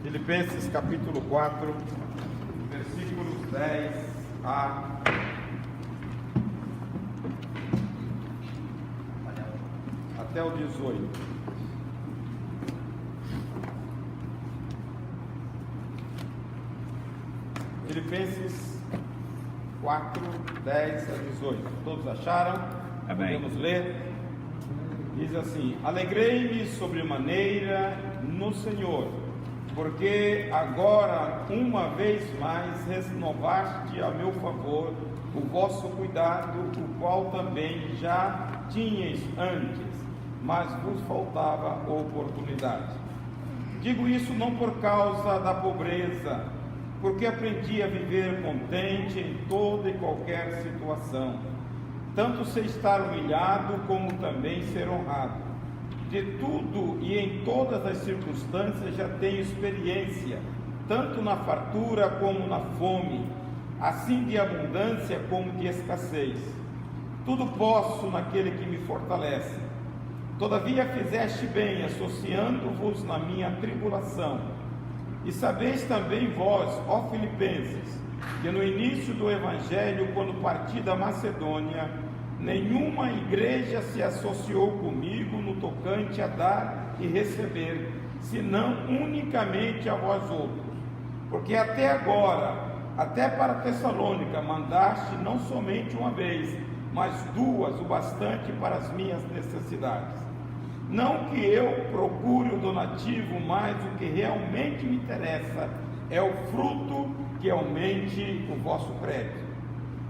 Filipenses capítulo 4, versículos 10 até o 18. Filipenses 4, 10 a 18. Todos acharam? Amém. Podemos ler? Diz assim: alegrei-me sobremaneira no Senhor, porque agora uma vez mais renovaste a meu favor o vosso cuidado, o qual também já tinhas antes, mas vos faltava oportunidade. Digo isso não por causa da pobreza, porque aprendi a viver contente em toda e qualquer situação. Tanto sei estar humilhado, como também ser honrado. De tudo e em todas as circunstâncias já tenho experiência, tanto na fartura como na fome, assim de abundância como de escassez. Tudo posso naquele que me fortalece. Todavia fizeste bem, associando-vos na minha tribulação. E sabeis também vós, ó Filipenses, que no início do Evangelho, quando parti da Macedônia, nenhuma igreja se associou comigo no tocante a dar e receber, senão unicamente a vós outros. Porque até agora, até para Tessalônica, mandaste não somente uma vez, mas duas, o bastante para as minhas necessidades. Não que eu procure o donativo, mas o que realmente me interessa é o fruto que aumente o vosso crédito.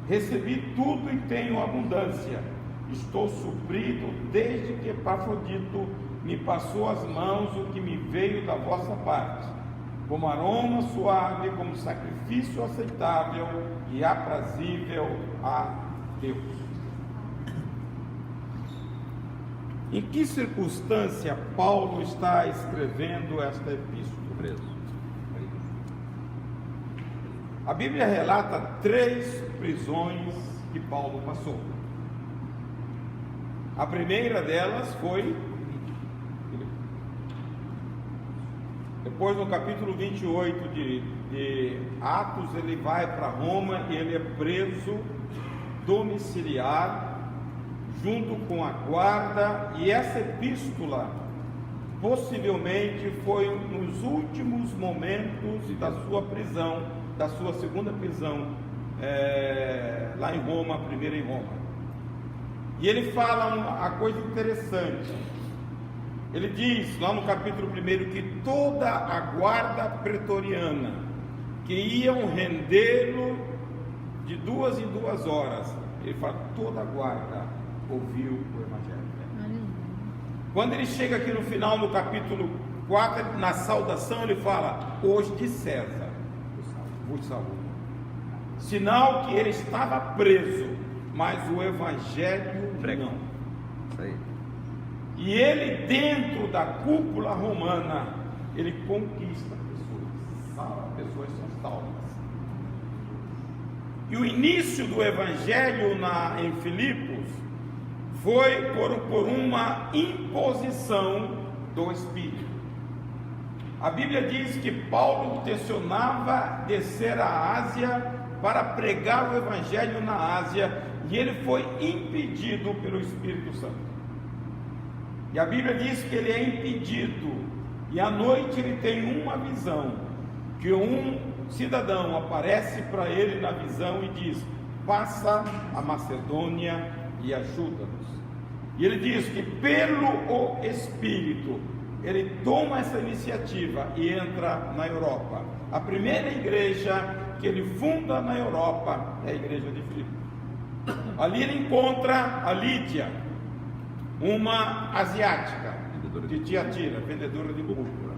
Recebi tudo e tenho abundância. Estou suprido desde que Epafrodito me passou às mãos o que me veio da vossa parte, como aroma suave, como sacrifício aceitável e aprazível a Deus. Em que circunstância Paulo está escrevendo esta epístola? A Bíblia relata 3 prisões que Paulo passou. A primeira delas foi, depois no capítulo 28 de Atos, ele vai para Roma e ele é preso domiciliar, junto com a guarda, e essa epístola possivelmente foi nos últimos momentos da sua prisão, da sua segunda prisão, lá em Roma, a primeira em Roma. E ele fala uma coisa interessante. Ele diz lá no capítulo 1 que toda a guarda pretoriana que iam rendê-lo de 2 em 2 horas, ele fala, toda a guarda ouviu o Evangelho. Quando ele chega aqui no final, no capítulo 4, na saudação, ele fala, os de César vos saúdo. Sinal que ele estava preso, mas o Evangelho não. Isso aí. E ele, dentro da cúpula romana, ele conquista pessoas, pessoas são salvas. E o início do Evangelho em Filipos foi por uma imposição do Espírito. A Bíblia diz que Paulo intencionava descer à Ásia para pregar o Evangelho na Ásia, e ele foi impedido pelo Espírito Santo. E a Bíblia diz que ele é impedido, e à noite ele tem uma visão, que um cidadão aparece para ele na visão e diz, passa a Macedônia e ajuda-nos. E ele diz que pelo o Espírito, ele toma essa iniciativa e entra na Europa. A primeira igreja que ele funda na Europa é a igreja de Filipos. Ali ele encontra a Lídia, uma asiática de Tiatira, vendedora de púrpura.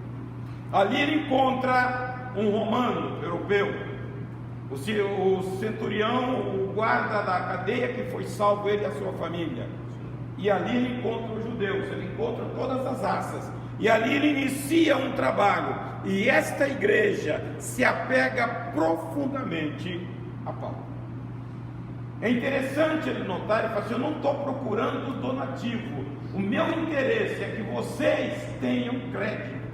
Ali ele encontra um romano, europeu, o centurião, o guarda da cadeia que foi salvo, ele e a sua família. E ali ele encontra os judeus, ele encontra todas as raças. E ali ele inicia um trabalho. E esta igreja se apega profundamente a Paulo. É interessante ele notar, ele fala assim, eu não estou procurando donativo. O meu interesse é que vocês tenham crédito.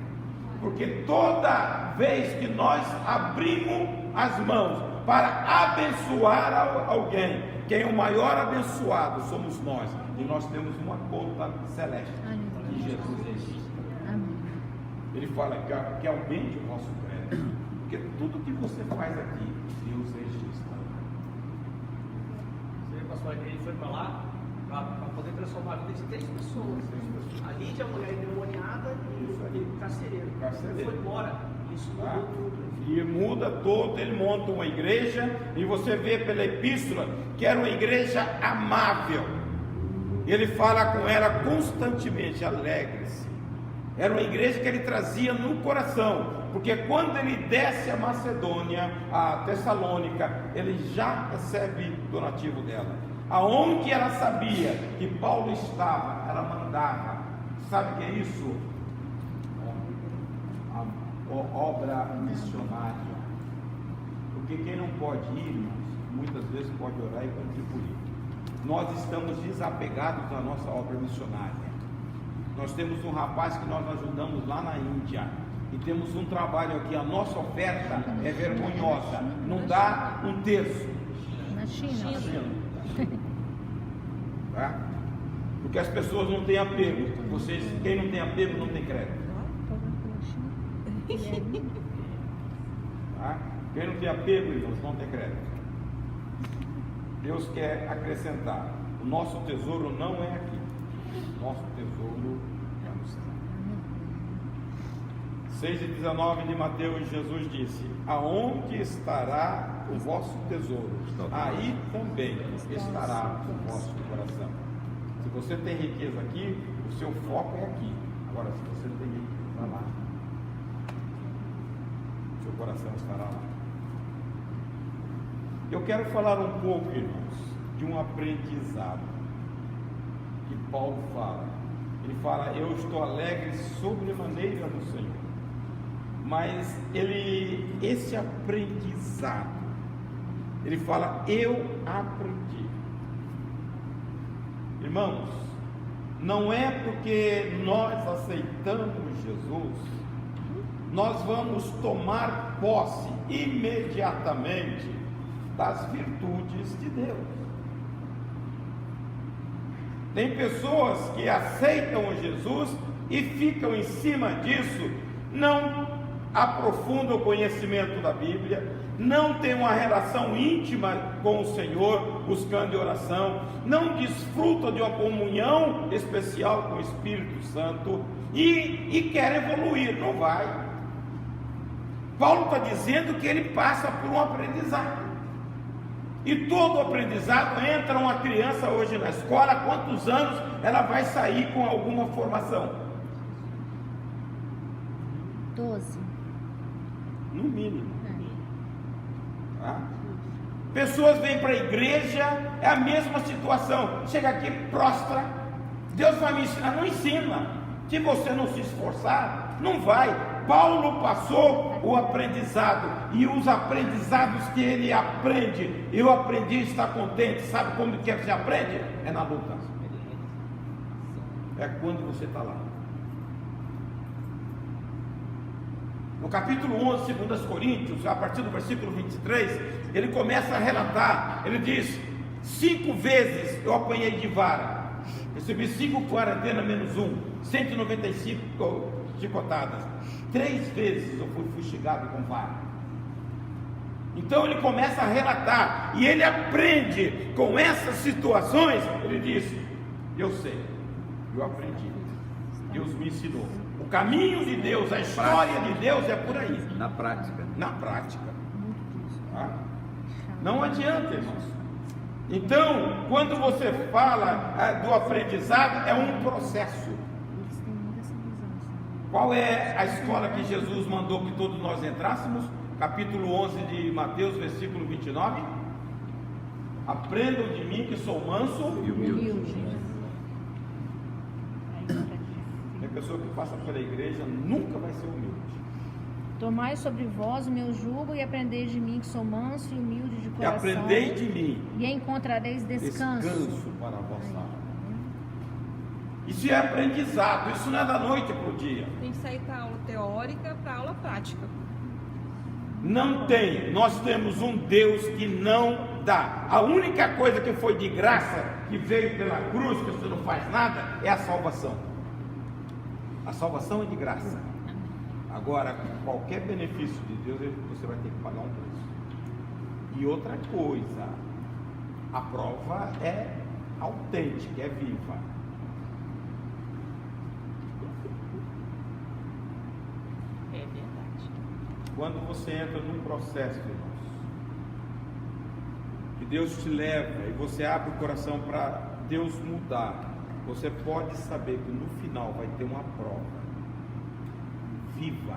porque toda vez que nós abrimos as mãos para abençoar alguém, quem é o maior abençoado somos nós, e nós temos uma conta celeste que Jesus registra. Ele fala que aumente o vosso crédito, porque tudo que você faz aqui, Deus registra. Você, pastor, ele foi para lá para poder transformar a vida de 3 pessoas. A Lídia, a mulher endemoniada, e o carcereiro. Ele foi embora. Isso mudou tudo. E muda todo, ele monta uma igreja, e você vê pela epístola que era uma igreja amável. Ele fala com ela constantemente: alegre-se. Era uma igreja que ele trazia no coração, porque quando ele desce a Macedônia, a Tessalônica, ele já recebe donativo dela. Aonde ela sabia que Paulo estava, ela mandava. Sabe o que é isso? A obra missionária. Porque quem não pode ir, irmãos, muitas vezes pode orar e contribuir. Nós estamos desapegados da nossa obra missionária. Nós temos um rapaz que nós ajudamos lá na Índia, e temos um trabalho aqui. A nossa oferta é vergonhosa, não dá 1/3. Na China. Tá? Porque as pessoas não têm apego. Quem não tem apego não tem crédito. Tá? Quem não tem apego, irmãos, não tem crédito. Deus quer acrescentar: o nosso tesouro não é aqui, nosso tesouro é no céu. 6:19 de Mateus, Jesus disse: aonde estará o vosso tesouro, aí também estará o vosso coração. Se você tem riqueza aqui, o seu foco é aqui. Agora, se você tem riqueza lá, o seu coração estará lá. Eu quero falar um pouco, irmãos, de um aprendizado que Paulo fala. Ele fala: eu estou alegre sobremaneira no Senhor. Mas esse aprendizado, ele fala: eu aprendi. Irmãos, não é porque nós aceitamos Jesus, nós vamos tomar posse imediatamente das virtudes de Deus. Tem pessoas que aceitam Jesus e ficam em cima disso, não aprofundam o conhecimento da Bíblia, não tem uma relação íntima com o Senhor, buscando em oração, não desfrutam de uma comunhão especial com o Espírito Santo e quer evoluir, não vai. Paulo está dizendo que ele passa por um aprendizado. E todo aprendizado, entra uma criança hoje na escola, há quantos anos ela vai sair com alguma formação? 12. No mínimo. Tá? Pessoas vêm para a igreja, é a mesma situação. Chega aqui, prostra. Deus vai me ensinar, não ensina. Se você não se esforçar, não vai. Paulo passou o aprendizado, e os aprendizados que ele aprende, eu aprendi a estar contente. Sabe como que você aprende? É na luta. É quando você está lá. No capítulo 11, 2 Coríntios, a partir do versículo 23, ele começa a relatar. Ele diz: 5 vezes eu apanhei de vara, recebi 5 quarentenas menos 1, 195 chicotadas. 3 vezes eu fui fustigado com vara. Então ele começa a relatar, e ele aprende com essas situações. Ele diz: eu sei, eu aprendi, Deus me ensinou. O caminho de Deus, a história de Deus é por aí. Na prática. Na prática. Tá? Não adianta, irmãos. Então, quando você fala do aprendizado, é um processo. Qual é a escola que Jesus mandou que todos nós entrássemos? Capítulo 11 de Mateus, versículo 29. Aprendam de mim que sou manso e humilde. Tem pessoa que passa pela igreja nunca vai ser humilde. Tomai sobre vós o meu jugo e aprendei de mim que sou manso e humilde de coração. E aprendei de mim. E encontrareis descanso. Descanso para a vossa alma. Isso é aprendizado, isso não é da noite para o dia. Tem que sair da aula teórica para a aula prática. Não tem, nós temos um Deus que não dá. A única coisa que foi de graça, que veio pela cruz, que você não faz nada, é a salvação. A salvação é de graça. Agora, qualquer benefício de Deus, você vai ter que pagar um preço. E outra coisa, a prova é autêntica, é viva. É verdade. Quando você entra num processo, irmãos, que Deus te leva e você abre o coração para Deus mudar, você pode saber que no final vai ter uma prova viva.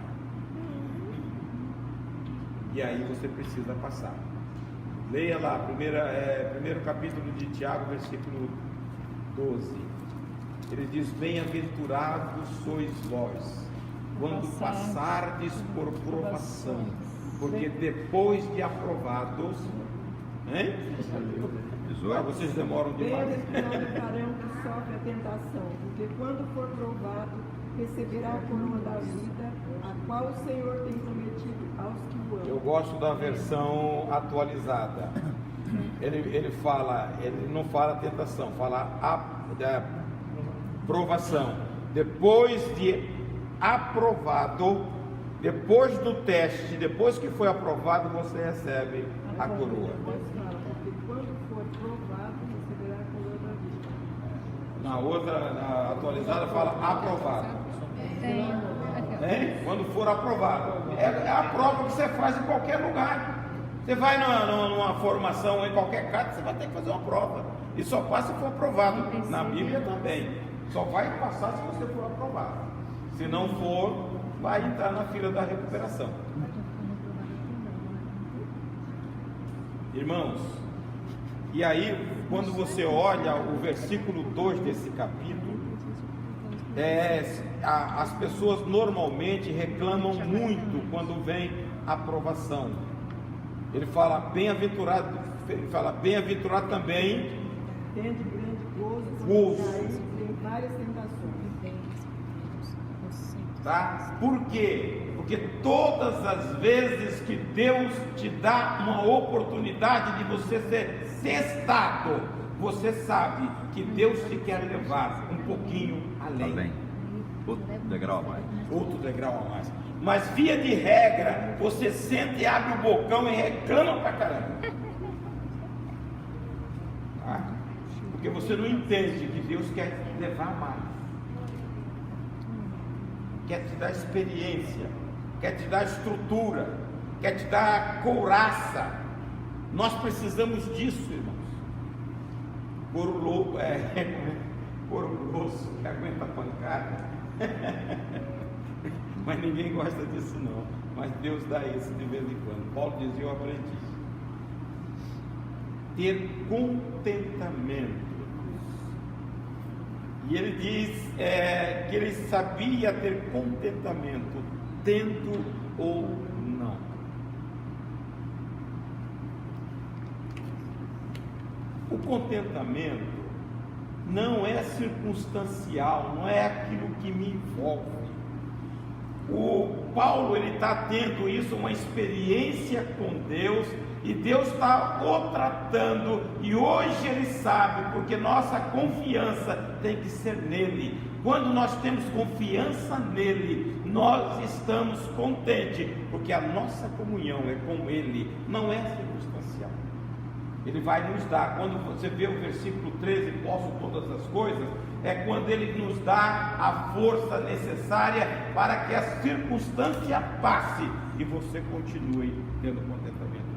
E aí você precisa passar. Leia lá, primeiro capítulo de Tiago, versículo 12. Ele diz: bem-aventurados sois vós, quando passardes por provação, porque depois de aprovados, vocês demoram demais. Bem-aventurado varão que sofre a tentação, porque quando for provado, receberá a coroa da vida, a qual o Senhor tem prometido aos que o amam. Eu gosto da versão atualizada. Ele não fala tentação, fala provação. Depois de aprovado, depois do teste, depois que foi aprovado, você recebe a coroa. Porque quando for provado, receberá a coroa da vida. Na outra, na atualizada, fala aprovado. Quando for aprovado. É a prova que você faz em qualquer lugar. Você vai numa formação, em qualquer casa, você vai ter que fazer uma prova. E só passa se for aprovado. Na Bíblia também. Só vai passar se você for aprovado. Se não for, vai entrar na fila da recuperação. Irmãos, e aí, quando você olha o versículo 2 desse capítulo, as pessoas normalmente reclamam muito quando vem a aprovação. Ele fala bem-aventurado também. Tende grande gozo. Tem várias tentações. Tá? Por quê? Porque todas as vezes que Deus te dá uma oportunidade de você ser testado, você sabe que Deus te quer levar um pouquinho além. Outro degrau a mais. Outro degrau a mais. Mas via de regra, você senta e abre o bocão e reclama pra caramba. Tá? Porque você não entende que Deus quer te levar mais. Quer te dar experiência, quer te dar estrutura, quer te dar couraça. Nós precisamos disso, irmãos. Couro grosso que aguenta a pancada. Mas ninguém gosta disso não. Mas Deus dá isso de vez em quando. Paulo dizia: eu aprendi. Ter contentamento. E ele diz que ele sabia ter contentamento, tendo ou não. O contentamento não é circunstancial, não é aquilo que me envolve. O Paulo, ele está tendo isso, uma experiência com Deus, e Deus está o tratando, e hoje ele sabe, porque nossa confiança tem que ser nele. Quando nós temos confiança nele, nós estamos contentes, porque a nossa comunhão é com ele, não é circunstancial. Ele vai nos dar, quando você vê o versículo 13, posso todas as coisas, é quando ele nos dá a força necessária para que a circunstância passe e você continue tendo contentamento.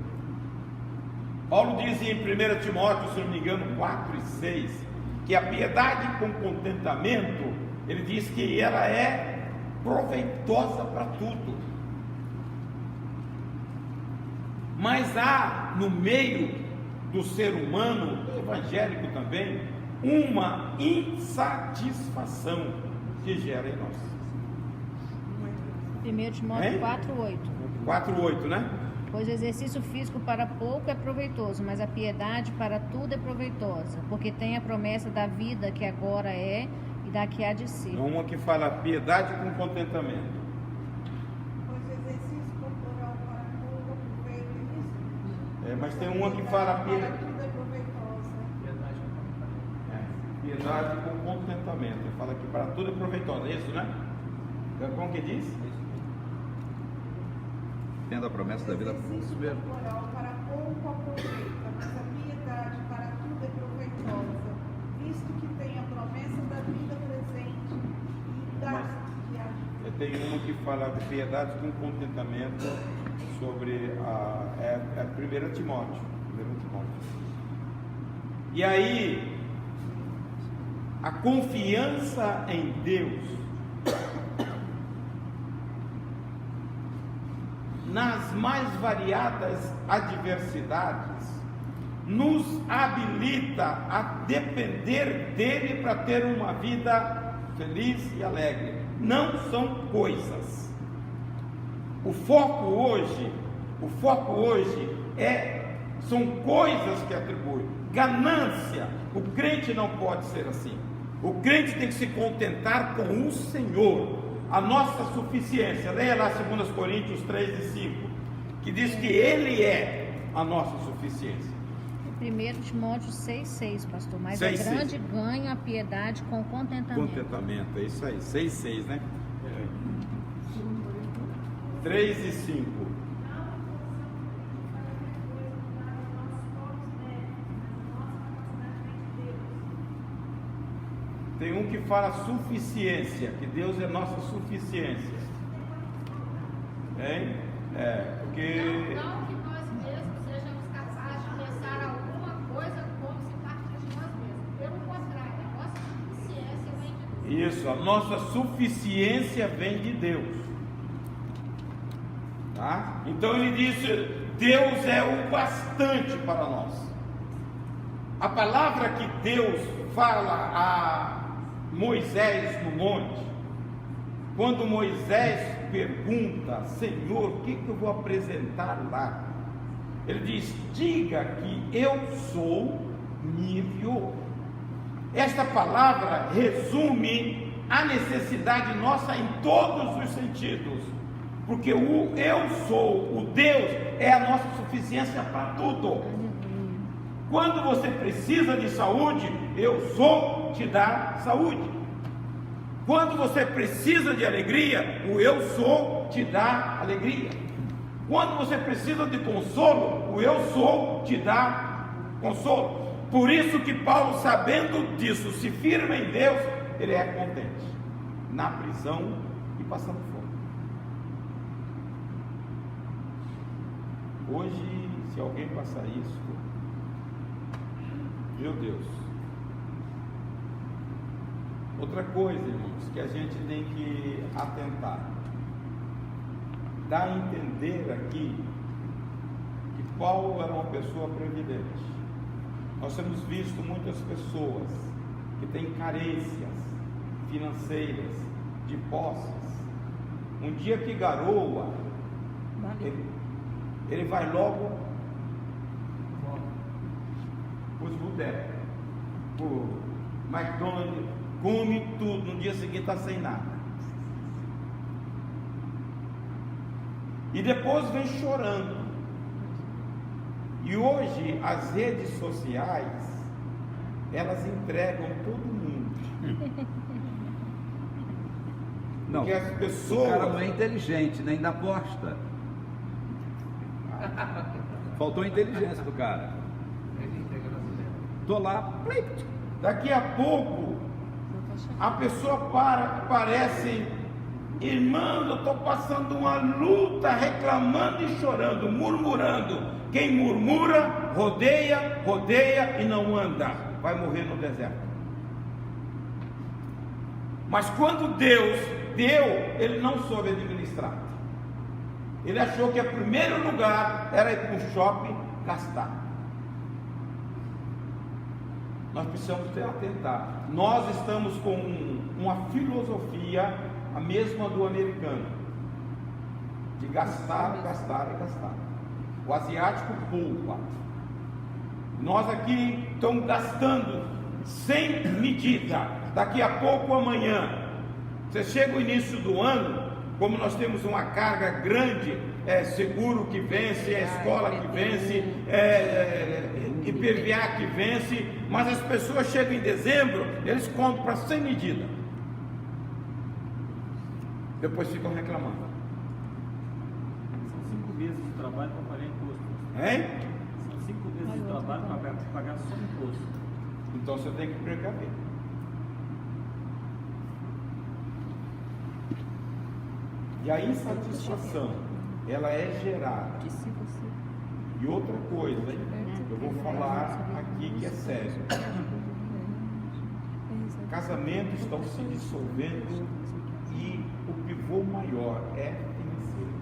Paulo diz em 1 Timóteo, se não me engano, 4 e 6, que a piedade com contentamento, ele diz que ela é proveitosa para tudo. Mas há no meio do ser humano, evangélico também, uma insatisfação que gera em nós. 1 Timóteo 4:8. 4:8, né? Pois o exercício físico para pouco é proveitoso, mas a piedade para tudo é proveitosa, porque tem a promessa da vida que agora é e da que há de ser. É uma que fala piedade com contentamento. Pois o exercício corporal para tudo proveito é isso? Mas tem uma que fala Para tudo é proveitosa. piedade com contentamento. Ele fala que para tudo é proveitosa. É isso, né? Como que diz? Tendo a promessa da vida. Exercício corporal para pouco aproveita, mas a piedade para tudo é proveitosa, visto que tem a promessa da vida presente e da que há. Tem uma que fala de piedade com contentamento sobre a 1 Timóteo. E aí, a confiança em Deus nas mais variadas adversidades nos habilita a depender dele para ter uma vida feliz e alegre. Não são coisas. O foco hoje são coisas que atribui. Ganância. O crente não pode ser assim. O crente tem que se contentar com o Senhor, a nossa suficiência. Leia lá 2 Coríntios 3 e 5, que diz que Ele é a nossa suficiência. 1 Timóteo 6,6, pastor. Mas 6, é grande 6. ganho a piedade com contentamento. Contentamento, é isso aí. 6,6, né? 3 e 5. Tem um que fala suficiência, que Deus é nossa suficiência. Hein? Porque... Não que nós mesmos sejamos capazes de pensar alguma coisa como se partisse de nós mesmos. Pelo contrário, a nossa suficiência vem de Deus. Isso, a nossa suficiência vem de Deus. Tá? Então ele disse, Deus é o bastante para nós. A palavra que Deus fala a Moisés no monte, quando Moisés pergunta, Senhor, o que eu vou apresentar lá? Ele diz, diga que eu sou, me enviou. Esta palavra resume a necessidade nossa em todos os sentidos, porque o eu sou, o Deus, é a nossa suficiência para tudo. Quando você precisa de saúde, eu sou te dá saúde. Quando você precisa de alegria, o eu sou te dá alegria. Quando você precisa de consolo, o eu sou te dá consolo. Por isso que Paulo, sabendo disso, se firma em Deus, ele é contente na prisão e passando fome. Hoje, se alguém passar isso, meu Deus. Outra coisa, irmãos, que a gente tem que atentar. Dá a entender aqui que Paulo era uma pessoa previdente. Nós temos visto muitas pessoas que têm carências financeiras, de posses. Um dia que garoa, ele vai logo para os botecos, para o McDonald's, come tudo, no dia seguinte está sem nada. E depois vem chorando. E hoje as redes sociais, elas entregam todo mundo. Não, porque as pessoas... o cara não é inteligente, nem da aposta. Faltou inteligência do cara. Tô lá, daqui a pouco a pessoa parece, irmão, eu estou passando uma luta, reclamando e chorando, murmurando. Quem murmura, rodeia e não anda, vai morrer no deserto. Mas quando Deus deu, ele não soube administrar. Ele achou que o primeiro lugar era ir para o shopping gastar. Nós precisamos ter atentar. Nós estamos com uma filosofia, a mesma do americano, de gastar. O asiático poupa. Nós aqui estamos gastando sem medida. daqui a pouco amanhã. Você chega o início do ano, como nós temos uma carga grande, seguro que vence, escola que vence, IPVA que vence, mas as pessoas chegam em dezembro, eles compram sem medida. Depois ficam reclamando. São 5 meses de trabalho para pagar imposto. Hein? São 5 meses de trabalho para pagar só imposto. Então você tem que precaver. E a insatisfação, ela é gerada. E outra coisa, eu vou falar aqui que é sério. Casamentos estão se dissolvendo e o pivô maior é financeiro.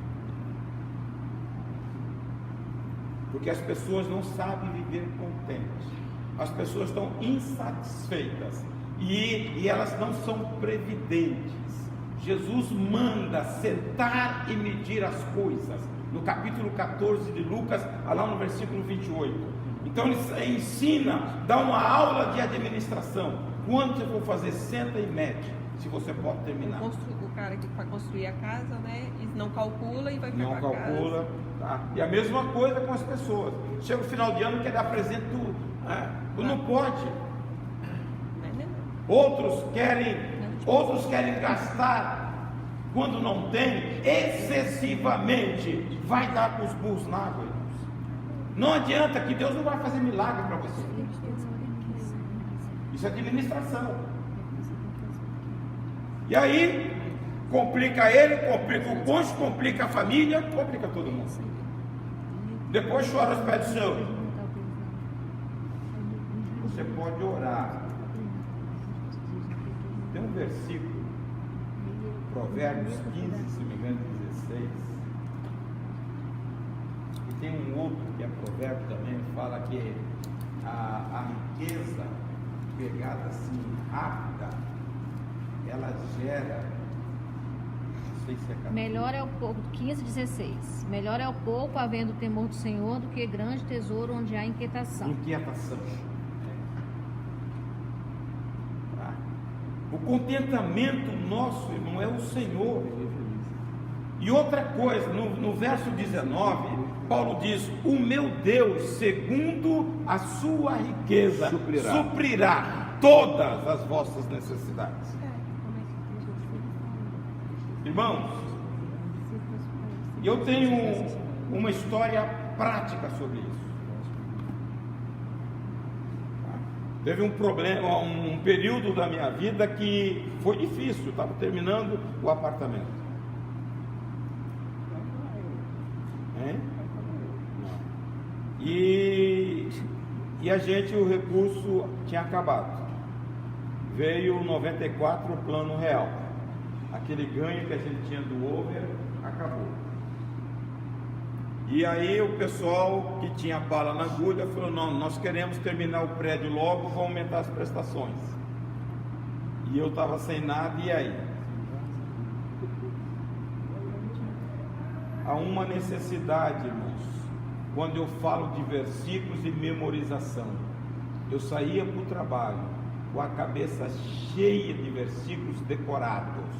Porque as pessoas não sabem viver contentes. As pessoas estão insatisfeitas e elas não são previdentes. Jesus manda sentar e medir as coisas, no capítulo 14 de Lucas, lá no versículo 28. Então ele ensina, dá uma aula de administração. Quando você for fazer, senta e mede, se você pode terminar. O cara que vai construir a casa, né, não calcula e vai ficar Não com a calcula, casa. tá? E a mesma coisa com as pessoas. Chega o final de ano, quer dar presente tudo. Não pode. Outros querem gastar quando não tem, excessivamente. Vai dar com os burros na água, irmãos. Não adianta, que Deus não vai fazer milagre para você. Isso é administração. E aí complica ele, complica o cônjuge, complica a família, complica todo mundo. Depois chora aos pés do Senhor. Você pode orar. Tem um versículo, Provérbios 15, se me engano, 16. E tem um outro que é Provérbio também, fala que a riqueza pegada assim rápida, ela gera, não sei se é melhor é o pouco, 15:16. Melhor é o pouco havendo temor do Senhor do que grande tesouro onde há inquietação. O contentamento nosso, irmão, é o Senhor. E outra coisa, no verso 19, Paulo diz: o meu Deus, segundo a sua riqueza, suprirá todas as vossas necessidades. Irmãos, eu tenho uma história prática sobre isso. Teve um problema, um período da minha vida que foi difícil, eu estava terminando o apartamento. E a gente, o recurso tinha acabado. Veio 94 o plano real. Aquele ganho que a gente tinha do over acabou. E aí o pessoal que tinha bala na agulha falou: não, nós queremos terminar o prédio logo, vamos aumentar as prestações. E eu estava sem nada, e aí? Há uma necessidade, irmãos, quando eu falo de versículos e memorização. Eu saía para o trabalho com a cabeça cheia de versículos decorados.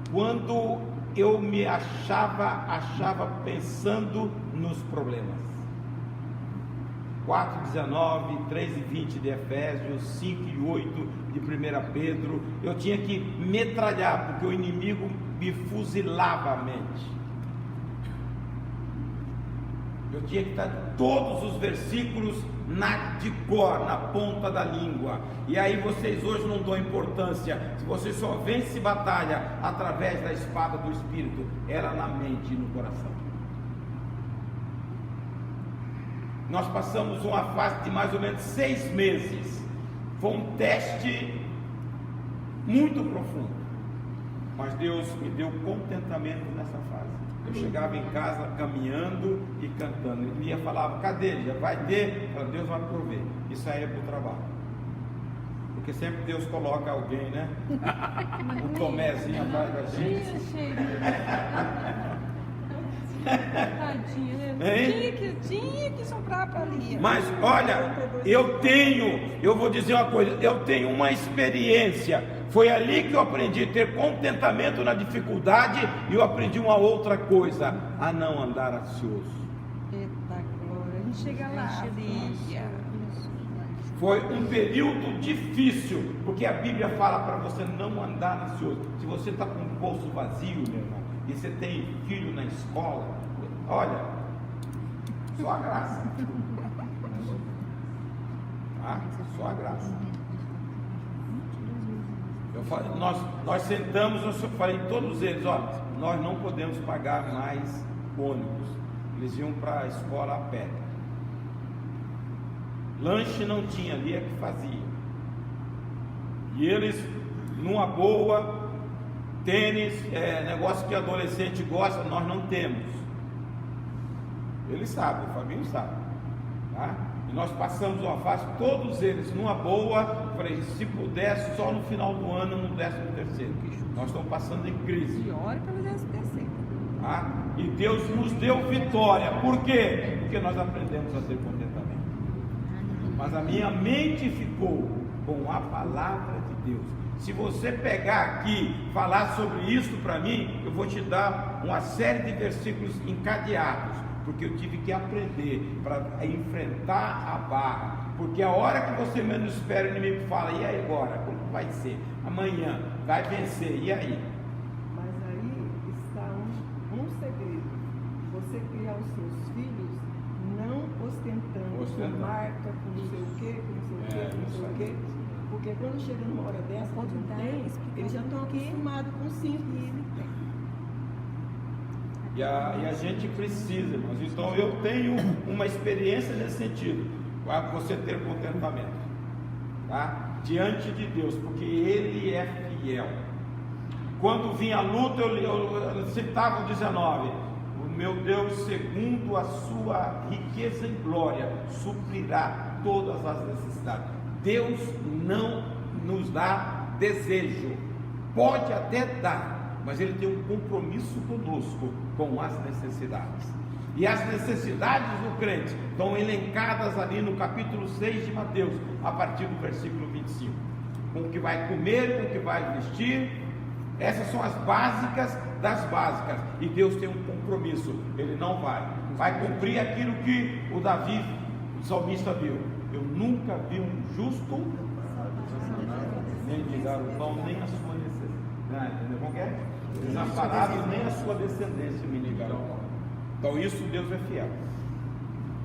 Quando eu me achava pensando nos problemas. 4:19, 3:20 de Efésios, 5:8 de 1 Pedro. Eu tinha que metralhar, porque o inimigo me fuzilava a mente. Eu tinha que estar todos os versículos de cor, na ponta da língua. E aí vocês hoje não dão importância. Se você só vence batalha através da espada do Espírito, ela na mente e no coração. Nós passamos uma fase de mais ou menos 6 meses. Foi um teste muito profundo. Mas Deus me deu contentamento nessa fase. Eu chegava em casa caminhando e cantando. Ele ia falava: cadê? Já vai ter? Falei: Deus vai prover. Isso aí é para o trabalho. Porque sempre Deus coloca alguém, né? Um Tomézinho atrás da gente. Tadinha, né? Tinha que sobrar para ali. Mas olha, eu vou dizer uma coisa, eu tenho uma experiência. Foi ali que eu aprendi a ter contentamento na dificuldade, e eu aprendi uma outra coisa: a não andar ansioso. Eita glória, a gente chega lá, Bíblia. Foi um período difícil, porque a Bíblia fala para você não andar ansioso. Se você está com o bolso vazio, meu irmão, e você tem filho na escola, olha, só a graça. Tá? Só a graça. Eu falei, nós sentamos, eu falei todos eles, ó, nós não podemos pagar mais ônibus. Eles iam para a escola a pé. Lanche não tinha, ali é que fazia. E eles, numa boa, tênis, negócio que adolescente gosta, nós não temos. Eles sabem, o Fabinho sabe, tá? E nós passamos uma fase, todos eles numa boa. Falei, se pudesse só no final do ano, no 13º. Nós estamos passando em crise. Pior que no 13º. Tá? E Deus nos deu vitória. Por quê? Porque nós aprendemos a ter contentamento. Mas a minha mente ficou com a palavra de Deus. Se você pegar aqui, falar sobre isso para mim, eu vou te dar uma série de versículos encadeados, porque eu tive que aprender para enfrentar a barra. Porque a hora que você menos espera, o inimigo fala, e aí agora? Como vai ser? Amanhã, vai vencer, e aí? Mas aí está um segredo. Você criar os seus filhos não ostentando com marca, com não sei o quê, com não sei o quê, com não sei o quê. Porque quando chega numa hora dessa, quando não tem, eles já estão acostumados com 5 e ele tem. E a gente precisa, irmãos. Então eu tenho uma experiência nesse sentido, para você ter contentamento, tá? Diante de Deus, porque Ele é fiel. Quando vinha a luta, eu citava o 19: o meu Deus, segundo a sua riqueza em glória, suprirá todas as necessidades. Deus não nos dá desejo, pode até dar, mas Ele tem um compromisso conosco com as necessidades. E as necessidades do crente estão elencadas ali no capítulo 6 de Mateus, a partir do versículo 25. Com o que vai comer, com o que vai vestir. Essas são as básicas das básicas. E Deus tem um compromisso, Ele não vai cumprir aquilo que o Davi, o salmista, viu. Eu nunca vi um justo mendigar o pão, nem a sua necessidade. Entendeu como é? Desamparado, nem a sua descendência mendigar o pão. Então isso Deus é fiel.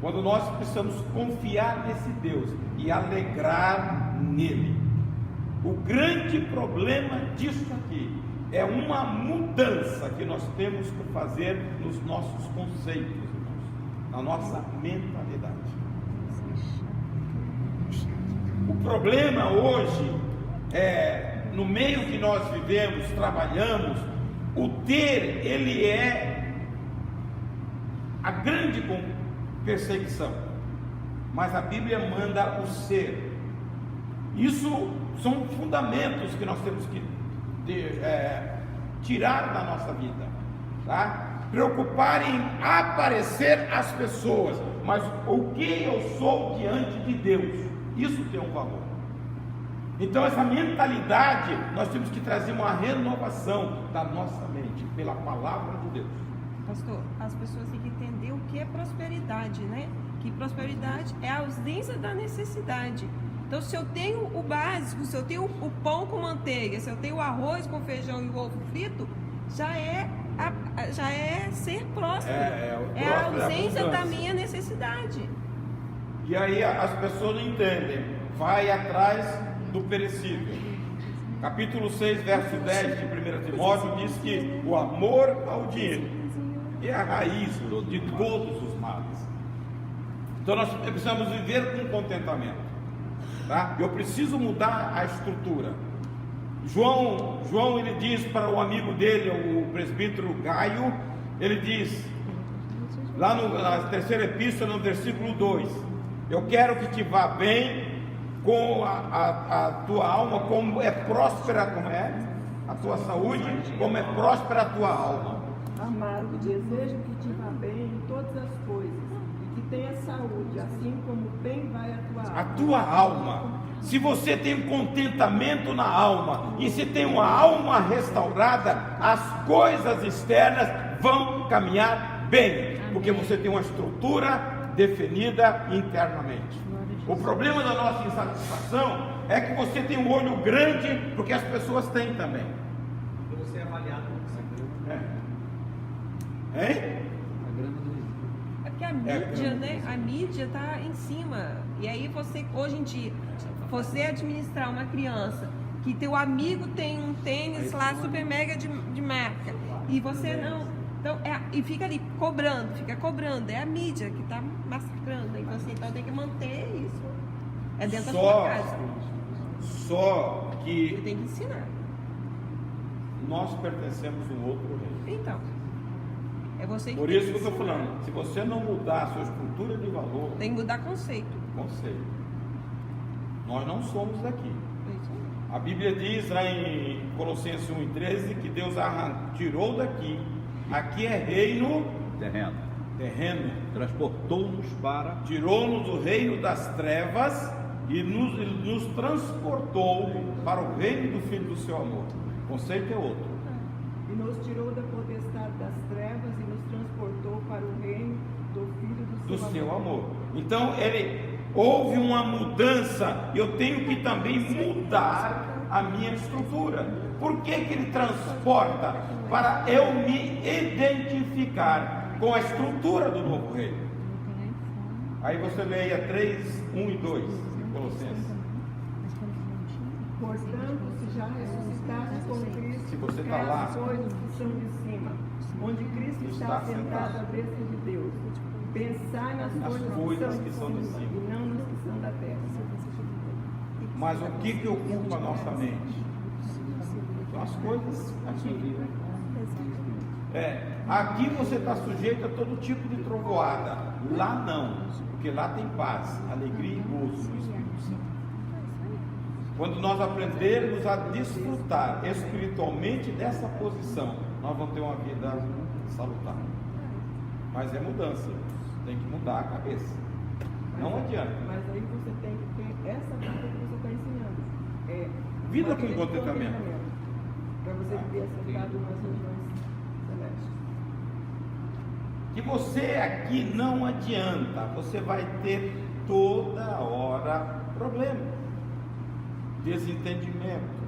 Quando nós precisamos confiar nesse Deus e alegrar nele. O grande problema disso aqui é uma mudança que nós temos que fazer nos nossos conceitos, irmãos, na nossa mentalidade. O problema hoje é, no meio que nós vivemos, trabalhamos, o ter, ele é a grande perseguição, mas a Bíblia manda o ser. Isso são fundamentos que nós temos que tirar da nossa vida, tá? Preocupar em aparecer às pessoas, mas o que eu sou diante de Deus, isso tem um valor. Então essa mentalidade, nós temos que trazer uma renovação da nossa mente, pela palavra de Deus. Pastor, as pessoas têm que entender o que é prosperidade, né? Que prosperidade é a ausência da necessidade. Então, se eu tenho o básico, se eu tenho o pão com manteiga, se eu tenho o arroz com feijão e o ovo frito, já é ser próspero. É a ausência da minha necessidade. E aí as pessoas não entendem. Vai atrás do perecível. Capítulo 6, verso 10 de 1 Timóteo diz que o amor ao dinheiro é a raiz de todos os males. Então nós precisamos viver com contentamento, tá? Eu preciso mudar a estrutura. João ele diz para o amigo dele, o presbítero Gaio, ele diz lá na terceira epístola, no versículo 2: eu quero que te vá bem com a tua alma, como é próspera, como é a tua saúde, como é próspera a tua alma. Amado, desejo que te vá bem em todas as coisas e que tenha saúde, assim como bem vai a tua alma. A tua alma. Se você tem um contentamento na alma e se tem uma alma restaurada, as coisas externas vão caminhar bem, porque você tem uma estrutura definida internamente. O problema da nossa insatisfação é que você tem um olho grande, porque as pessoas têm também. Então você é avaliado como você É. Hein? É porque a mídia, né? A mídia tá em cima. E aí você, hoje em dia, você administrar uma criança que teu amigo tem um tênis lá super mega de marca e você não. Então, e fica ali fica cobrando. É a mídia que tá massacrando. E você então tem que manter isso. É dentro da sua casa. Só que Você tem que ensinar. nós pertencemos a um outro reino. Então. É você que Por tem isso que eu que estou ensinar. falando, se você não mudar a sua estrutura de valor, Tem que mudar conceito. conceito. Nós não somos daqui. É isso aí. A Bíblia diz lá em Colossenses 1:13 que Deus tirou daqui. Aqui é reino terreno. Transportou-nos para. Tirou-nos do reino das trevas e nos transportou para o reino do Filho do seu amor. O conceito é outro. E nos tirou da potestade das trevas e nos transportou para o reino do Filho Do seu amor. Então houve uma mudança. Eu tenho que também mudar a minha estrutura. Por que ele transporta? Para eu me identificar com a estrutura do novo reino. Aí você leia 3, 1 e 2 em Colossenses. Portanto, se já ressuscitaste com Cristo, Se você está buscai lá, as coisas que são de cima, onde Cristo está sentado à destra de Deus. Pensai nas coisas que são de cima e não nas que são da terra. mas o que ocupa a nossa mente? São as coisas aqui. Aqui você está sujeito a todo tipo de trovoada. Lá não, porque lá tem paz, alegria e gozo no Espírito Santo. Quando nós aprendermos a desfrutar espiritualmente dessa posição, nós vamos ter uma vida salutar. Mas é mudança, tem que mudar a cabeça. Não adianta. Mas aí você tem que ter essa vida que você está ensinando. Vida uma com vida de contentamento. Para você viver sentado nas regiões celestes. Que você aqui não adianta, você vai ter toda hora problema, desentendimento.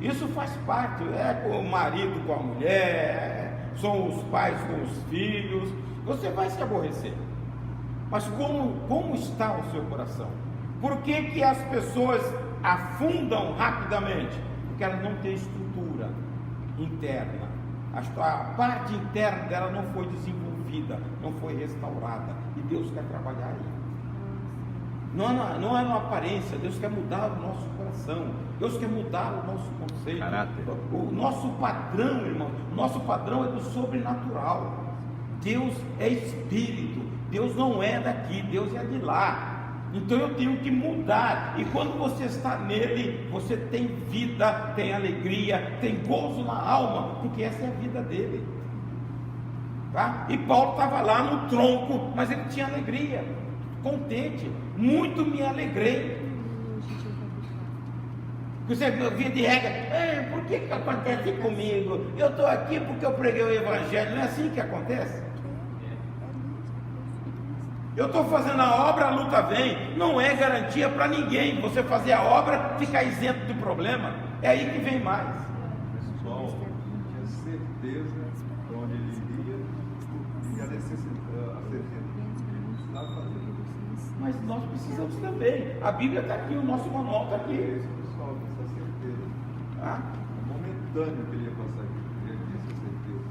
Isso faz parte, com o marido com a mulher, são os pais com os filhos. Você vai se aborrecer. Mas como está o seu coração? Por que as pessoas afundam rapidamente? Porque elas não têm estrutura interna. A parte interna dela não foi desenvolvida, não foi restaurada. E Deus quer trabalhar aí. Não é na aparência. Deus quer mudar o nosso coração. Deus quer mudar o nosso conceito. Caráter. O nosso padrão, irmão, o nosso padrão é do sobrenatural. Deus é espírito. Deus não é daqui, Deus é de lá. Então eu tenho que mudar. E quando você está nele, você tem vida, tem alegria, tem gozo na alma, porque essa é a vida dele. Tá? E Paulo estava lá no tronco, mas ele tinha alegria, contente. Muito me alegrei. Você via de regra, por que acontece comigo? Eu estou aqui porque eu preguei o evangelho. Não é assim que acontece? Eu estou fazendo a obra, a luta vem. Não é garantia para ninguém você fazer a obra, ficar isento de problema. É aí que vem mais. O pessoal tinha certeza de onde ele iria e a necessidade, a certeza que ele precisava fazer. Mas nós precisamos também. A Bíblia está aqui, o nosso manual está aqui. Esse pessoal tem essa certeza. É momentâneo que ele ia passar aqui. Ele tinha essa certeza.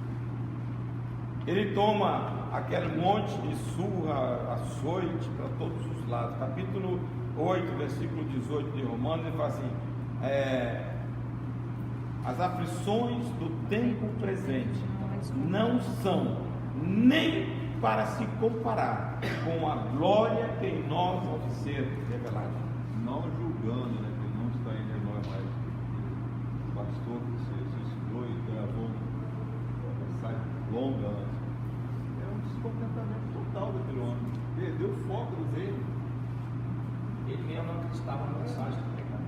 Ele toma aquele monte de surra, açoite para todos os lados. Capítulo 8, versículo 18 de Romanos, ele fala assim: as aflições do tempo presente não são nem para se comparar com a glória que em nós há de ser revelada. Não julgando, né, que não está em nós mais. O pastor que se suicidou e gravou ainda não acreditavam na mensagem do pecado.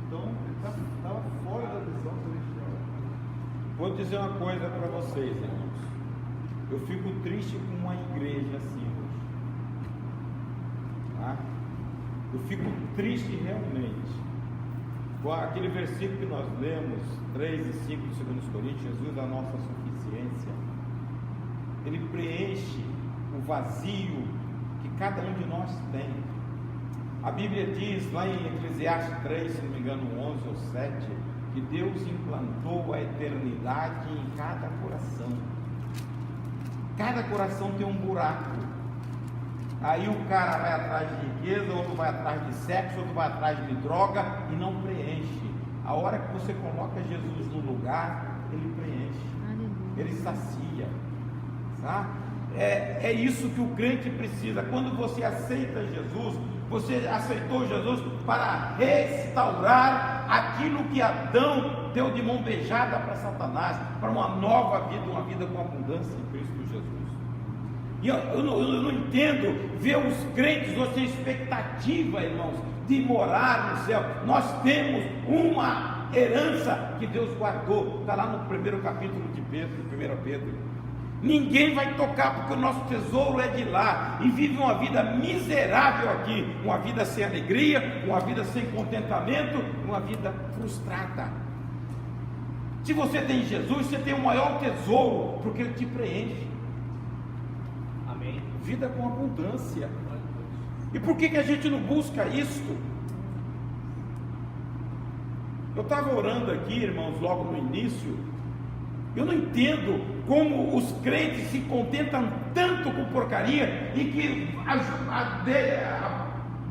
Então, ele estava fora da visão celestial. Vou dizer uma coisa para vocês, irmãos. Eu fico triste com uma igreja assim hoje. Tá? Eu fico triste realmente. Com aquele versículo que nós lemos, 3 e 5 de 2 Coríntios, Jesus, a nossa suficiência, ele preenche o vazio que cada um de nós tem. A Bíblia diz lá em Eclesiastes 3, se não me engano, 11 ou 7, que Deus implantou a eternidade em cada coração. Cada coração tem um buraco. Aí o cara vai atrás de riqueza, outro vai atrás de sexo, outro vai atrás de droga e não preenche. A hora que você coloca Jesus no lugar, ele preenche, ele sacia, tá? É isso que o crente precisa. Quando você aceita Jesus, você aceitou Jesus para restaurar aquilo que Adão deu de mão beijada para Satanás, para uma nova vida, uma vida com abundância em Cristo Jesus. E eu não entendo ver os crentes hoje sem expectativa, irmãos, de morar no céu. Nós temos uma herança que Deus guardou, está lá no primeiro capítulo de Pedro, 1 Pedro. Ninguém vai tocar, porque o nosso tesouro é de lá, e vive uma vida miserável aqui, uma vida sem alegria, uma vida sem contentamento, uma vida frustrada. Se você tem Jesus, você tem o maior tesouro, porque ele te preenche. Amém. Vida com abundância. E por que a gente não busca isto? Eu estava orando aqui, irmãos, logo no início. Eu não entendo como os crentes se contentam tanto com porcaria e que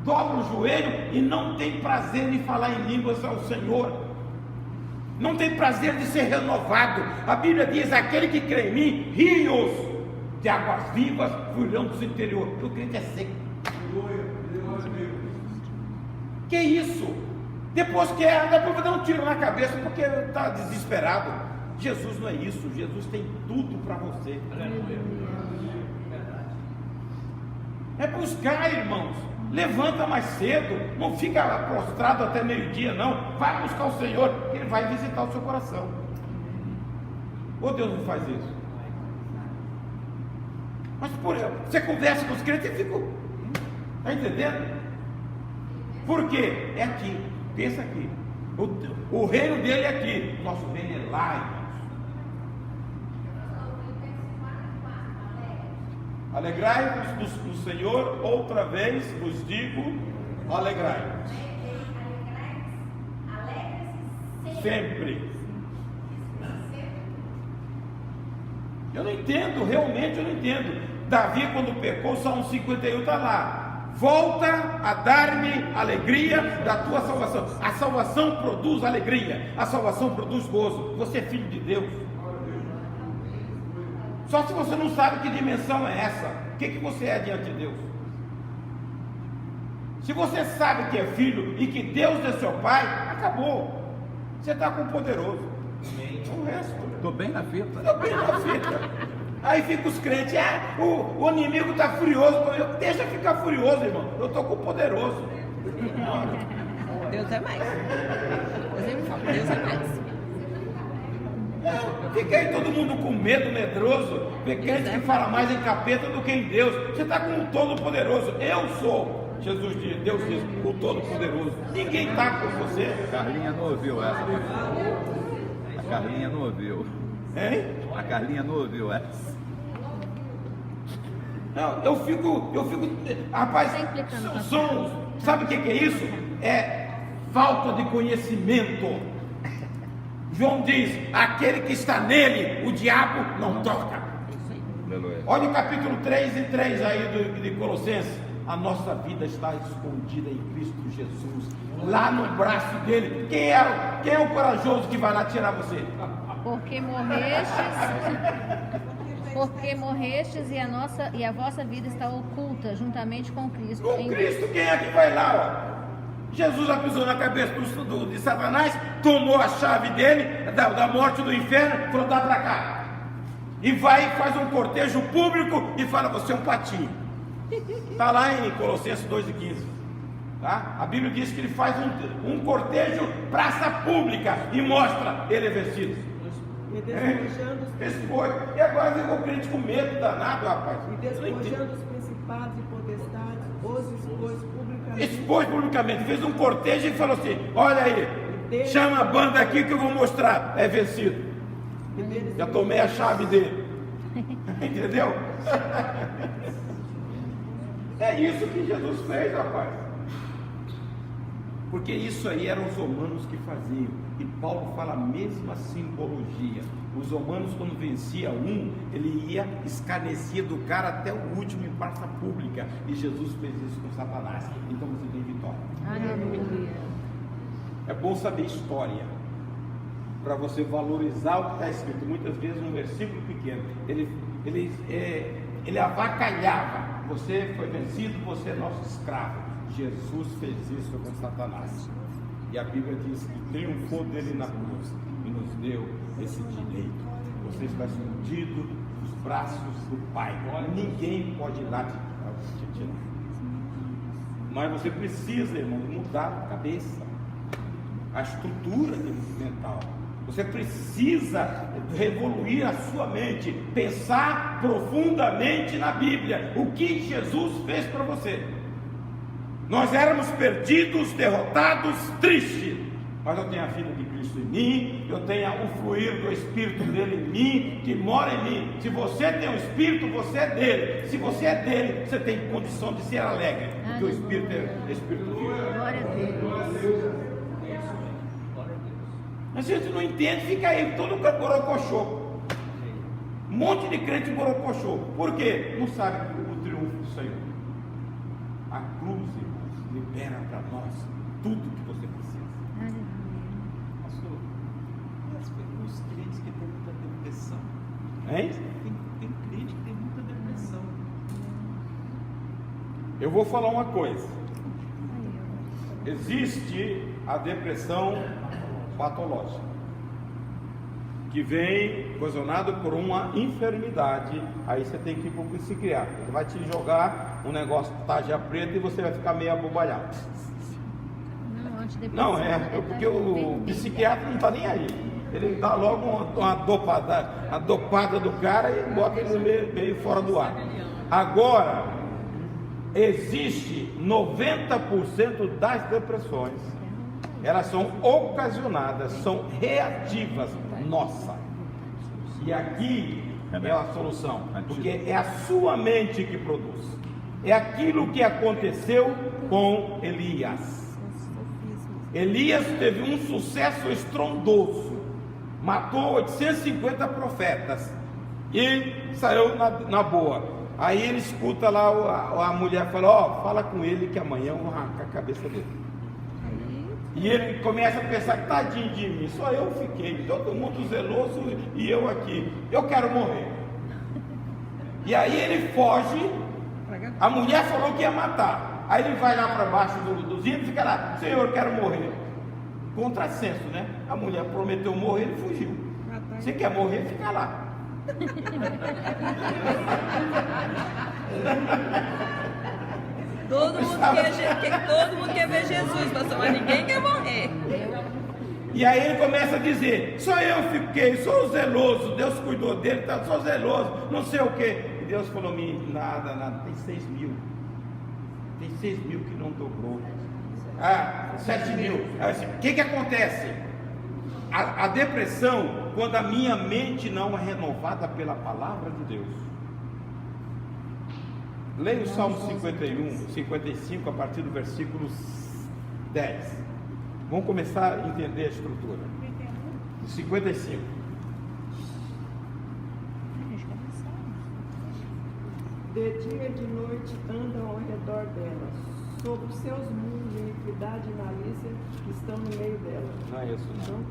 dobram o joelho e não tem prazer em falar em línguas ao Senhor. Não tem prazer de ser renovado. A Bíblia diz: aquele que crê em mim, rios de águas vivas fluirão do seu interior. O crente é seco. Que isso? Depois vai dar um tiro na cabeça porque está desesperado. Jesus não é isso. Jesus tem tudo para você. É buscar, irmãos. Levanta mais cedo, não fica prostrado até meio-dia, não. Vai buscar o Senhor, que Ele vai visitar o seu coração. Ou Deus não faz isso? Mas você conversa com os crentes e fica, está entendendo? Por quê? É aqui, pensa aqui. O reino dele é aqui, nosso reino é lá, irmãos. Alegrai-vos no Senhor, outra vez vos digo, alegrai-vos. Sempre. Eu não entendo, realmente eu não entendo. Davi, quando pecou, Salmo 51 está lá: volta a dar-me alegria da tua salvação. A salvação produz alegria, a salvação produz gozo. Você é filho de Deus. Só se você não sabe que dimensão é essa, o que você é diante de Deus. Se você sabe que é filho e que Deus é seu pai, acabou. Você está com o poderoso. O resto, estou bem na fita. Estou bem na fita. Aí fica os crentes: o inimigo está furioso. Deixa ficar furioso, irmão. Eu estou com o poderoso. Deus é mais. Deus é mais. Fica aí todo mundo com medo, medroso. Vê crente que fala mais em capeta do que em Deus. Você está com o Todo-Poderoso. Eu sou, Jesus diz, Deus diz, o Todo-Poderoso. Ninguém está com você. A Carlinha não ouviu essa. A Carlinha não ouviu. Hein? A Carlinha não ouviu essa. Não, eu fico, rapaz, sabe o que é isso? É falta de conhecimento. João diz: aquele que está nele, o diabo não toca. Olha o capítulo 3 e 3 aí de Colossenses. A nossa vida está escondida em Cristo Jesus, lá no braço dele. Quem é o corajoso que vai lá tirar você? Porque morrestes e a vossa vida está oculta juntamente com Cristo. Com Cristo, quem é que vai lá? Ó? Jesus já pisou na cabeça de Satanás, tomou a chave dele, da morte do inferno, falou: dá para cá. E vai e faz um cortejo público e fala: você é um patinho. Está lá em Colossenses 2:15. Tá? A Bíblia diz que ele faz um cortejo praça pública e mostra ele é vencido. E despojando os Expôs. E agora ficou crente com medo danado, rapaz. E despojando os principados e potestades, os expôs publicamente. Expôs publicamente, fez um cortejo e falou assim: olha aí, chama a banda aqui que eu vou mostrar. É vencido. Já tomei a chave dele. Entendeu? É isso que Jesus fez, rapaz. Porque isso aí eram os romanos que faziam. E Paulo fala a mesma simbologia. Os romanos, quando vencia um, ele ia escarnecia do cara até o último em praça pública. E Jesus fez isso com Satanás. Então você tem vitória. Aleluia. É bom saber história, para você valorizar o que está escrito. Muitas vezes um versículo pequeno, ele avacalhava. Você foi vencido, você é nosso escravo. Jesus fez isso com Satanás. E a Bíblia diz que triunfou dele na cruz e nos deu esse direito. Você está escondido nos braços do Pai. Ninguém pode ir lá te tirar. Mas você precisa, irmão, mudar a cabeça, a estrutura mental. Você precisa revoluir a sua mente, pensar profundamente na Bíblia, o que Jesus fez para você. Nós éramos perdidos, derrotados, tristes, mas eu tenho a vida de Cristo em mim, eu tenho o fluir do Espírito dele em mim, que mora em mim. Se você tem o Espírito, você é dele. Se você é dele, você tem condição de ser alegre, porque o Espírito é Espírito de Deus. Glória a Deus. Mas se a gente não entende, fica aí todo borocochô. Um monte de crente borocochô. Por quê? Não sabe o triunfo do Senhor. A cruz, irmãos, libera para nós tudo que você precisa. Pastor, os crentes que têm muita depressão. Hein? Tem crente que tem muita depressão. Eu vou falar uma coisa. Existe a depressão patológica, que vem ocasionado por uma enfermidade. Aí você tem que ir para o psiquiatra. Ele vai te jogar um negócio de tarja preta e você vai ficar meio abobalhado. Não, porque o psiquiatra não está nem aí. Ele dá logo uma dopada do cara e bota ele meio fora do ar. Agora, existe 90% das depressões, elas são ocasionadas, são reativas, nossa. E aqui é a solução, porque é a sua mente que produz. É aquilo que aconteceu com Elias. Elias teve um sucesso estrondoso, matou 850 profetas e saiu na boa. Aí ele escuta lá, a mulher fala: fala com ele que amanhã eu vou arrancar a cabeça dele. E ele começa a pensar: tadinho de mim, só eu fiquei, todo mundo zeloso e eu aqui, eu quero morrer. E aí ele foge. A mulher falou que ia matar. Aí ele vai lá para baixo dos ídolos e fica lá: Senhor, eu quero morrer. Contrassenso, né? A mulher prometeu morrer, ele fugiu. Você quer morrer, fica lá. Todo mundo quer ver Jesus, pastor, mas ninguém quer morrer. E aí ele começa a dizer: só eu fiquei, sou zeloso, Deus cuidou dele, sou zeloso, não sei o que. E Deus falou: nada, tem 6 mil. Tem 6 mil que não dobrou. 7 mil. O que acontece? A depressão, quando a minha mente não é renovada pela palavra de Deus. Leia o Salmo 55, a partir do versículo 10. Vamos começar a entender a estrutura. 55. De dia e de noite andam ao redor dela, sobre os seus muros de iniquidade e malícia que estão no meio dela. Não é isso, não.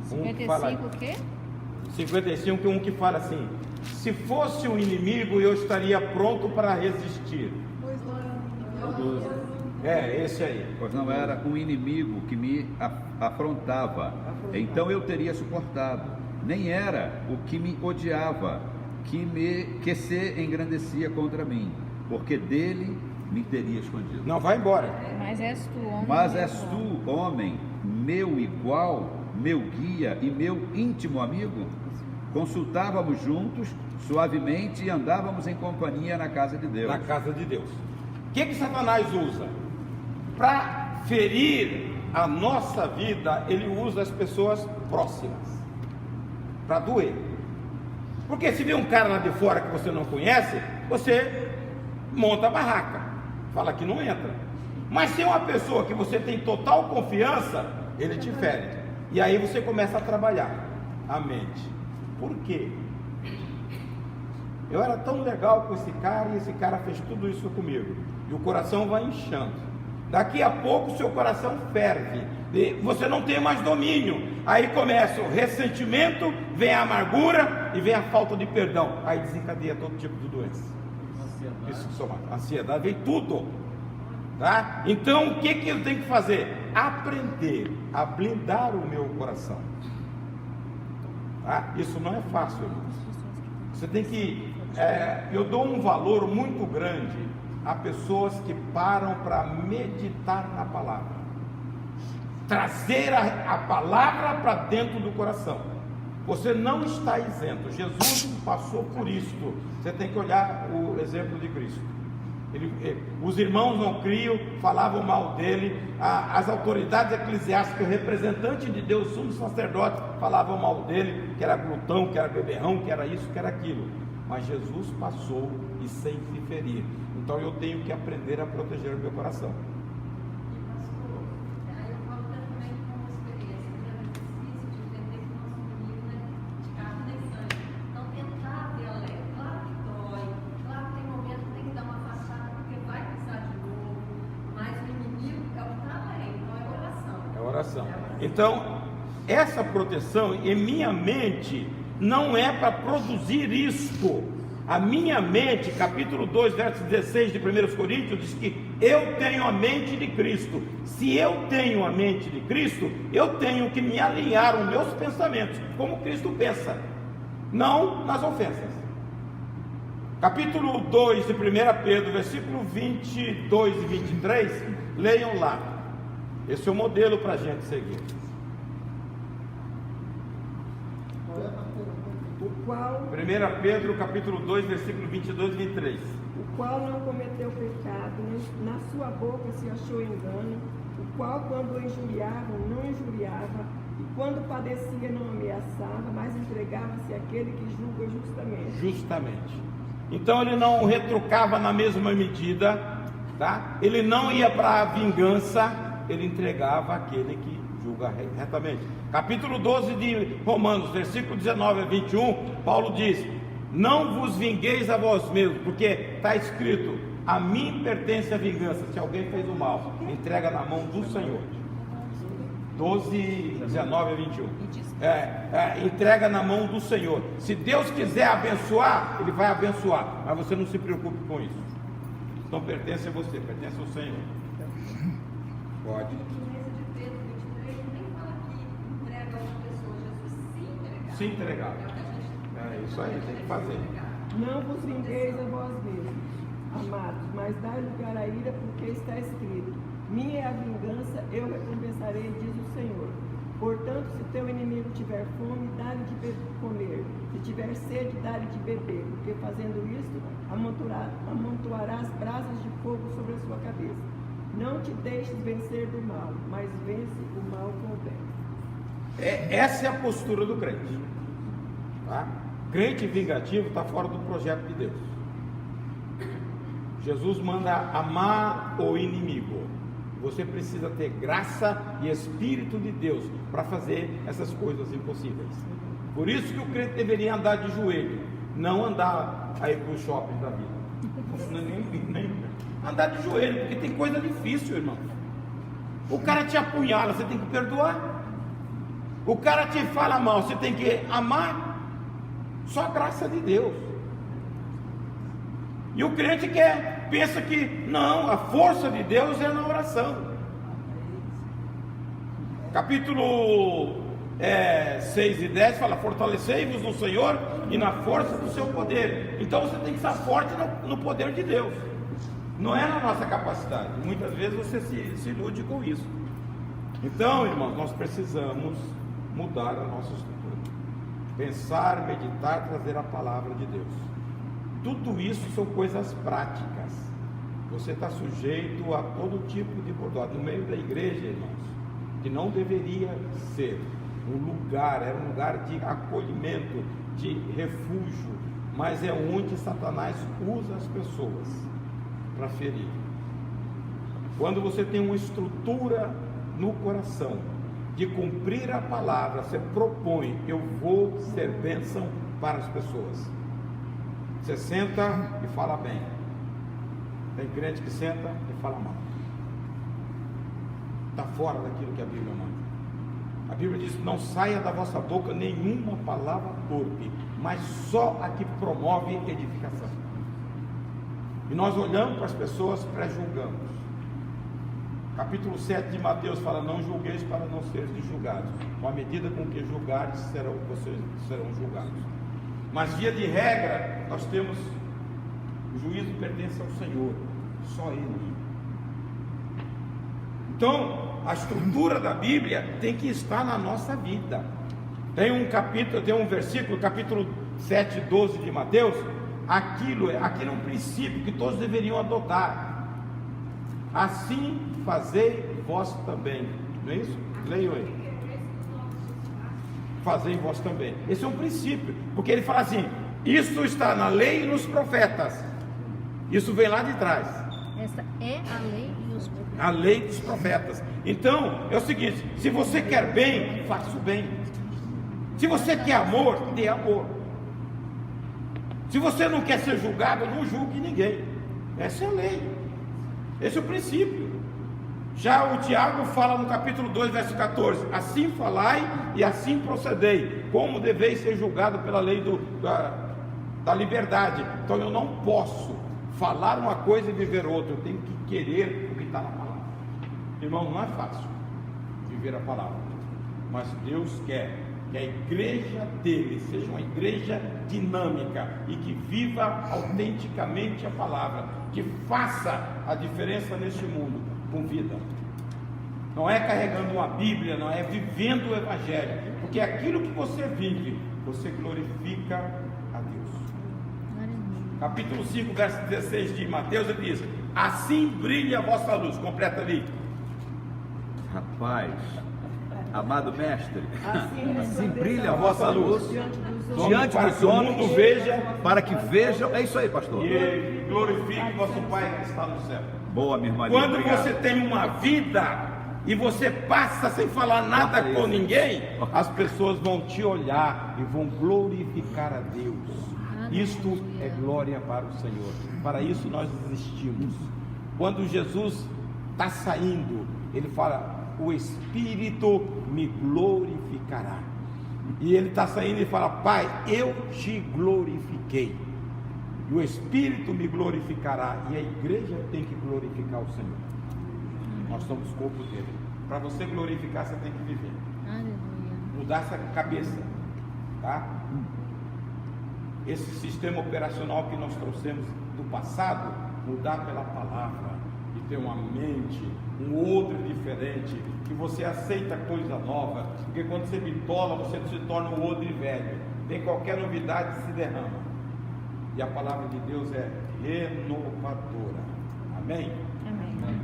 55 o quê? 55, um que fala assim: se fosse um inimigo, eu estaria pronto para resistir. Esse aí. Pois não era um inimigo que me afrontava, então eu teria suportado. Nem era o que me odiava, que se engrandecia contra mim, porque dele me teria escondido. Não, vai embora. Mas és tu, homem. Mas és tu, homem, meu igual, meu guia e meu íntimo amigo? Consultávamos juntos, suavemente, e andávamos em companhia na casa de Deus. Na casa de Deus. O que Satanás usa? Para ferir a nossa vida, ele usa as pessoas próximas. Para doer. Porque se vê um cara lá de fora que você não conhece, você monta a barraca. Fala que não entra. Mas se é uma pessoa que você tem total confiança, ele te fere. E aí você começa a trabalhar a mente. Por quê? Eu era tão legal com esse cara e esse cara fez tudo isso comigo. E o coração vai inchando. Daqui a pouco o seu coração ferve. E você não tem mais domínio. Aí começa o ressentimento, vem a amargura e vem a falta de perdão. Aí desencadeia todo tipo de doença. Isso que soma. Ansiedade, vem tudo. Tá? Então o que eu tenho que fazer? Aprender a blindar o meu coração. Tá? Isso não é fácil, irmãos. Você tem que... eu dou um valor muito grande a pessoas que param para meditar na palavra. Trazer a palavra para dentro do coração. Você não está isento. Jesus passou por isto. Você tem que olhar o exemplo de Cristo. Os irmãos não criam, falavam mal dele. As autoridades eclesiásticas, representantes de Deus, sumo sacerdote, falavam mal dele, que era glutão, que era beberrão, que era isso, que era aquilo. Mas Jesus passou e sem se ferir. Então eu tenho que aprender a proteger o meu coração. Então, essa proteção em minha mente não é para produzir isto. A minha mente, capítulo 2, verso 16 de 1 Coríntios, diz que eu tenho a mente de Cristo. Se eu tenho a mente de Cristo, eu tenho que me alinhar aos meus pensamentos, como Cristo pensa, não nas ofensas. Capítulo 2 de 1 Pedro, versículo 22 e 23, leiam lá. Esse é o modelo para a gente seguir. O qual, 1 Pedro, capítulo 2, versículo 22 e 23. O qual não cometeu pecado, na sua boca se achou engano, o qual quando o injuriavam, não injuriava, e quando padecia, não ameaçava, mas entregava-se àquele que julga justamente. Justamente. Então ele não retrucava na mesma medida, tá? Ele não ia para a vingança, ele entregava àquele que julga retamente. Capítulo 12 de Romanos, versículo 19 a 21, Paulo diz: não vos vingueis a vós mesmos, porque está escrito: a mim pertence a vingança. Se alguém fez o mal, entrega na mão do Senhor. 12, 19 a 21. Entrega na mão do Senhor. Se Deus quiser abençoar, Ele vai abençoar, mas você não se preocupe com isso. Não pertence a você, pertence ao Senhor. Pode. Se entregar. É isso aí, tem que fazer. Não vos vingueis a vós mesmos, amados, mas dai lugar à ira, porque está escrito: minha é a vingança, eu recompensarei, diz o Senhor. Portanto, se teu inimigo tiver fome, dá-lhe de comer, se tiver sede, dá-lhe de beber, porque fazendo isto, amontoarás brasas de fogo sobre a sua cabeça. Não te deixes vencer do mal, mas vence o mal com o bem. Essa é a postura do crente. Tá? Crente vingativo está fora do projeto de Deus. Jesus manda amar o inimigo. Você precisa ter graça e Espírito de Deus para fazer essas coisas impossíveis. Por isso que o crente deveria andar de joelho, não andar aí para o shopping da vida. Andar de joelho, porque tem coisa difícil, irmão. O cara te apunhala, você tem que perdoar. O cara te fala mal, você tem que amar. Só a graça de Deus. E o crente pensa que não, a força de Deus é na oração. Capítulo 6 e 10 fala: fortalecei-vos no Senhor e na força do seu poder. Então você tem que estar forte no poder de Deus. Não é na nossa capacidade. Muitas vezes você se ilude com isso. Então, irmãos, nós precisamos mudar a nossa estrutura. Pensar, meditar, trazer a palavra de Deus. Tudo isso são coisas práticas. Você está sujeito a todo tipo de bordado. No meio da igreja, irmãos, que não deveria ser um lugar, era um lugar de acolhimento, de refúgio, mas é onde Satanás usa as pessoas para ferir. Quando você tem uma estrutura no coração de cumprir a palavra, você propõe: eu vou ser bênção para as pessoas. Você senta e fala bem. Tem crente que senta e fala mal. Está fora daquilo que a Bíblia manda. A Bíblia diz: não saia da vossa boca nenhuma palavra torpe, mas só a que promove edificação. E nós olhamos para as pessoas, pré-julgamos. Capítulo 7 de Mateus fala: não julgueis para não seres julgados. Com a medida com que julgares, vocês serão julgados. Mas via de regra, nós temos: o juízo pertence ao Senhor, só Ele. Então, a estrutura da Bíblia tem que estar na nossa vida. Tem um versículo, capítulo 7, 12 de Mateus. Aquilo é um princípio que todos deveriam adotar. Assim fazei vós também. Não é isso? Leiam aí. Fazei vós também. Esse é um princípio, porque ele fala assim: isso está na lei e nos profetas. Isso vem lá de trás. Essa é a lei e os profetas. A lei dos profetas. Então, é o seguinte: se você quer bem, faça o bem. Se você quer amor, dê amor. Se você não quer ser julgado, não julgue ninguém. Essa é a lei. Esse é o princípio. Já o Tiago fala no capítulo 2, verso 14: assim falai e assim procedei, como deveis ser julgado pela lei da liberdade. Então eu não posso falar uma coisa e viver outra. Eu tenho que querer o que está na palavra. Irmão, não é fácil viver a palavra, mas Deus quer que a igreja dele seja uma igreja dinâmica e que viva autenticamente a palavra, que faça a diferença neste mundo com vida. Não é carregando uma Bíblia, não é vivendo o Evangelho, porque aquilo que você vive, você glorifica a Deus. Capítulo 5, verso 16 de Mateus, ele diz: assim brilha a vossa luz. Completa ali. Rapaz, amado mestre, assim brilha a vossa vossa luz luz diante dos homens, para que vejam. É isso aí, pastor. E glorifique vosso Pai que está no céu. Boa, minha irmã. Quando obrigado. você tem uma vida e você passa sem falar nada com ninguém, as pessoas vão te olhar e vão glorificar a Deus. Isto é glória para o Senhor. Para isso nós existimos. Quando Jesus está saindo, ele fala: o Espírito me glorificará. E ele está saindo e fala: Pai, eu te glorifiquei. E o Espírito me glorificará. E a igreja tem que glorificar o Senhor. Nós somos corpo dele. Para você glorificar, você tem que viver. Aleluia. Mudar essa cabeça, tá? Esse sistema operacional que nós trouxemos do passado, mudar pela palavra e ter uma mente, um outro diferente, que você aceita coisa nova, porque quando você bitola, você se torna um outro velho. Vem qualquer novidade, se derrama. E a palavra de Deus é renovadora. Amém? Amém.